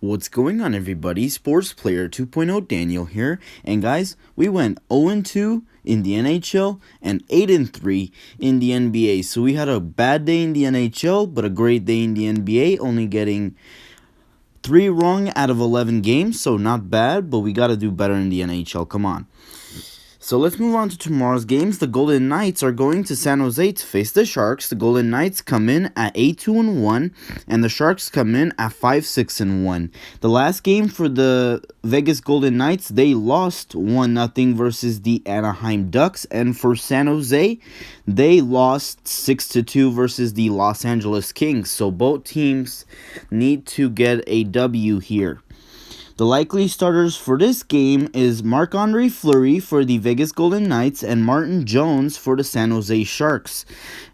What's going on, everybody? Sports Player 2.0 Daniel here. And guys, we went 0-2 in the NHL and 8-3 in the NBA. So we had a bad day in the NHL, but a great day in the NBA, only getting 3 wrong out of 11 games. So not bad, but we got to do better in the NHL. Come on. So let's move on to tomorrow's games. The Golden Knights are going to San Jose to face the Sharks. The Golden Knights come in at 8-2-1, and the Sharks come in at 5-6-1. The last game for the Vegas Golden Knights, they lost 1-0 versus the Anaheim Ducks, and for San Jose, they lost 6-2 versus the Los Angeles Kings. So both teams need to get a W here. The likely starters for this game is Marc-Andre Fleury for the Vegas Golden Knights and Martin Jones for the San Jose Sharks.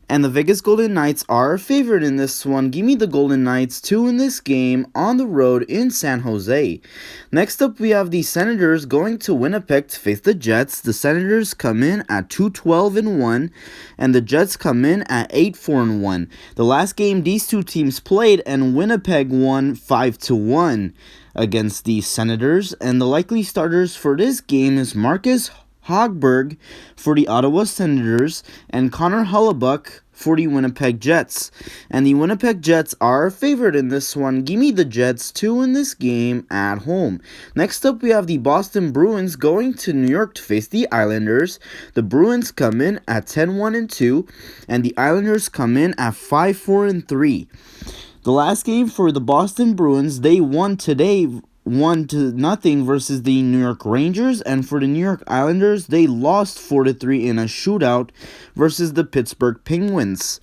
And the Vegas Golden Knights are favored in this one. Give me the Golden Knights 2 in this game on the road in San Jose. Next up, we have the Senators going to Winnipeg to face the Jets. The Senators come in at 2-12-1, and the Jets come in at 8-4-1. The last game these two teams played, and Winnipeg won 5-1 against the Senators. And the likely starters for this game is Marcus Hogberg for the Ottawa Senators and Connor Hellebuyck for the Winnipeg Jets. And the Winnipeg Jets are favored in this one. Give me the Jets 2 in this game at home. Next up, we have the Boston Bruins going to New York to face the Islanders. The Bruins come in at 10-1-2, and the Islanders come in at 5-4-3. The last game for the Boston Bruins, they won today 1-0 versus the New York Rangers, and for the New York Islanders, they lost 4-3 in a shootout versus the Pittsburgh Penguins.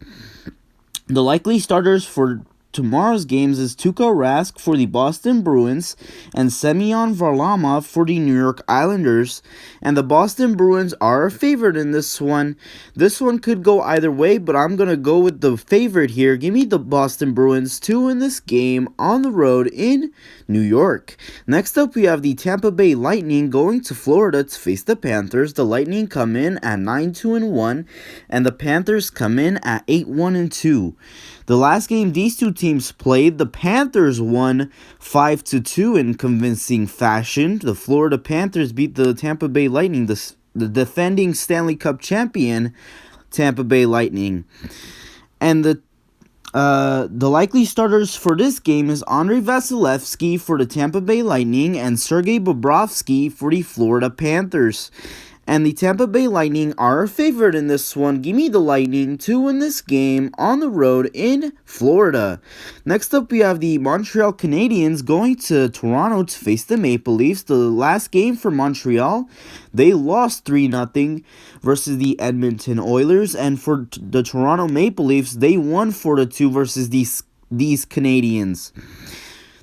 The likely starters for tomorrow's games is Tuukka Rask for the Boston Bruins and Semyon Varlamov for the New York Islanders. And the Boston Bruins are favored in this one. This one could go either way, but I'm going to go with the favorite here. Give me the Boston Bruins 2 in this game on the road in New York. Next up, we have the Tampa Bay Lightning going to Florida to face the Panthers. The Lightning come in at 9-2-1, and the Panthers come in at 8-1-2. The last game these two teams played, the Panthers won 5-2 in convincing fashion. The Florida Panthers beat the Tampa Bay Lightning, the defending Stanley Cup champion Tampa Bay Lightning. And the likely starters for this game is Andrei Vasilevsky for the Tampa Bay Lightning and Sergei Bobrovsky for the Florida Panthers. And the Tampa Bay Lightning are favored in this one. Give me the Lightning 2 in this game on the road in Florida. Next up, we have the Montreal Canadiens going to Toronto to face the Maple Leafs. The last game for Montreal, they lost 3-0 versus the Edmonton Oilers. And for the Toronto Maple Leafs, they won 4-2 versus these Canadiens.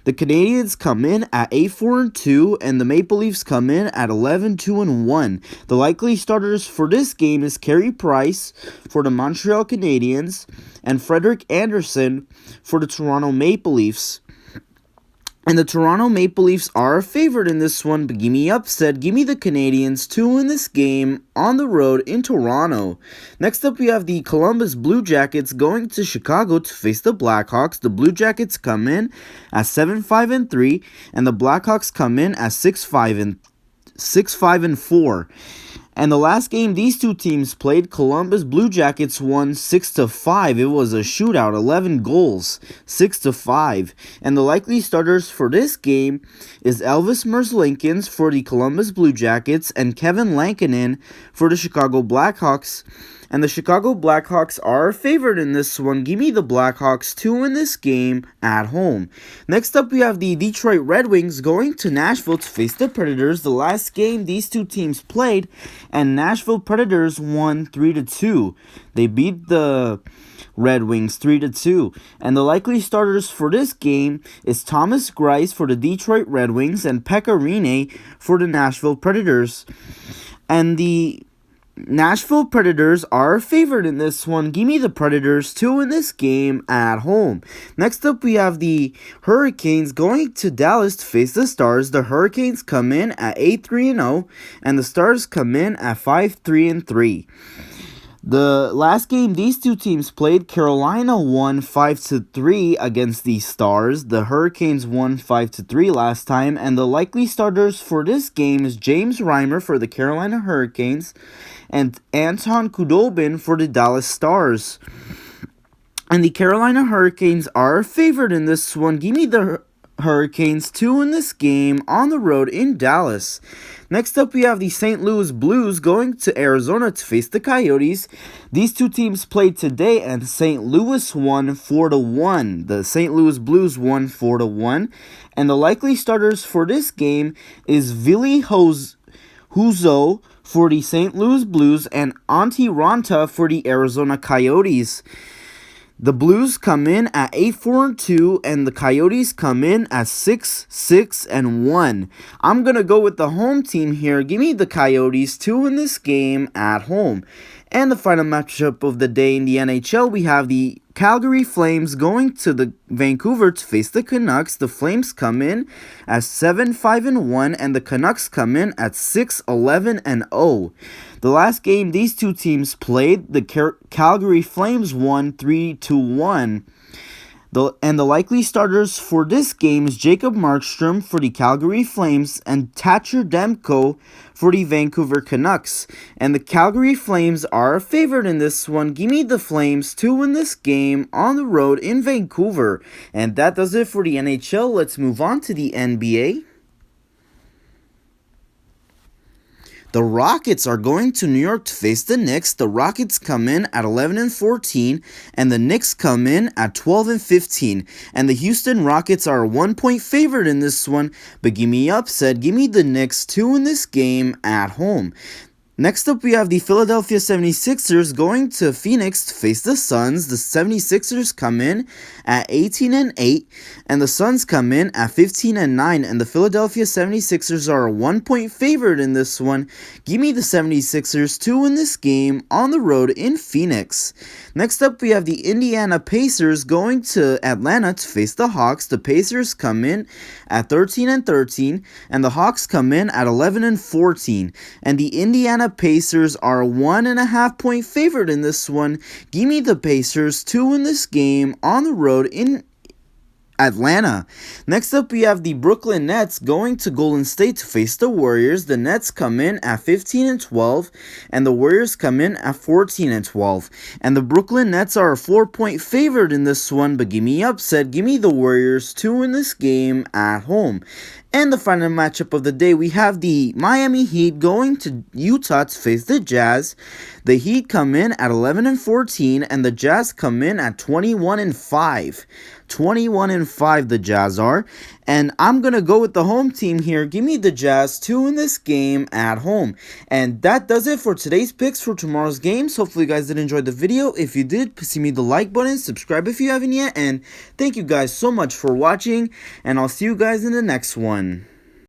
The Canadiens come in at 8-4-2, and the Maple Leafs come in at 11-2-1. The likely starters for this game is Carey Price for the Montreal Canadiens and Frederik Andersen for the Toronto Maple Leafs. And the Toronto Maple Leafs are favored in this one, but give me upset. Give me the Canadiens 2 in this game on the road in Toronto. Next up, we have the Columbus Blue Jackets going to Chicago to face the Blackhawks. The Blue Jackets come in at 7-5-3, and the Blackhawks come in at 6-5-4. And the last game these two teams played, Columbus Blue Jackets won 6-5. It was a shootout, 11 goals, 6-5. And the likely starters for this game is Elvis Merzlikins for the Columbus Blue Jackets and Kevin Lankinen for the Chicago Blackhawks. And the Chicago Blackhawks are favored in this one. Give me the Blackhawks 2 in this game at home. Next up, we have the Detroit Red Wings going to Nashville to face the Predators. The last game these two teams played, and Nashville Predators won 3-2. They beat the Red Wings 3-2. And the likely starters for this game is Thomas Greiss for the Detroit Red Wings and Pekka Rinne for the Nashville Predators. And the Nashville Predators are favored in this one. Give me the Predators 2 in this game at home. Next up, we have the Hurricanes going to Dallas to face the Stars. The Hurricanes come in at 8-3-0, and the Stars come in at 5-3-3. The last game these two teams played, Carolina won 5-3 against the Stars. The Hurricanes won 5-3 last time, and the likely starters for this game is James Reimer for the Carolina Hurricanes and Anton Khudobin for the Dallas Stars. And the Carolina Hurricanes are favored in this one. Give me the Hurricanes 2 in this game on the road in Dallas. Next up, we have the St. Louis Blues going to Arizona to face the Coyotes. These two teams played today, and St. Louis won 4-1. The St. Louis Blues won 4-1. And the likely starters for this game is Ville Husso for the St. Louis Blues and Antti Ranta for the Arizona Coyotes. The Blues come in at 8-4-2, and the Coyotes come in at 6-6-1. I'm going to go with the home team here. Give me the Coyotes 2 in this game at home. And the final matchup of the day in the NHL, we have the Calgary Flames going to the Vancouver to face the Canucks. The Flames come in at 7-5-1, and the Canucks come in at 6-11-0. The last game these two teams played, the Calgary Flames won 3-1. And the likely starters for this game is Jacob Markstrom for the Calgary Flames and Thatcher Demko for the Vancouver Canucks. And the Calgary Flames are favored in this one. Give me the Flames 2 in this game on the road in Vancouver. And that does it for the NHL. Let's move on to the NBA. The Rockets are going to New York to face the Knicks. The Rockets come in at 11-14, and the Knicks come in at 12-15. And the Houston Rockets are a 1-point favorite in this one, but give me upset. Give me the Knicks 2 in this game at home. Next up, we have the Philadelphia 76ers going to Phoenix to face the Suns. The 76ers come in at 18-8, and the Suns come in at 15-9, and the Philadelphia 76ers are a 1-point favorite in this one. Give me the 76ers 2 in this game on the road in Phoenix. Next up, we have the Indiana Pacers going to Atlanta to face the Hawks. The Pacers come in at 13-13, and the Hawks come in at 11-14, and the Indiana Pacers are a 1.5-point favorite in this one. Give me the Pacers 2 in this game on the road in Atlanta. Next up, we have the Brooklyn Nets going to Golden State to face the Warriors. The Nets come in at 15-12, and the Warriors come in at 14-12. And the Brooklyn Nets are a 4-point favorite in this one, but give me upset. Give me the Warriors 2 in this game at home. And the final matchup of the day, we have the Miami Heat going to Utah to face the Jazz. The Heat come in at 11-14, and the Jazz come in at 21-5. 21-5 the Jazz are. And I'm going to go with the home team here. Give me the Jazz 2 in this game at home. And that does it for today's picks for tomorrow's games. Hopefully you guys did enjoy the video. If you did, please give me the like button, subscribe if you haven't yet. And thank you guys so much for watching. And I'll see you guys in the next one.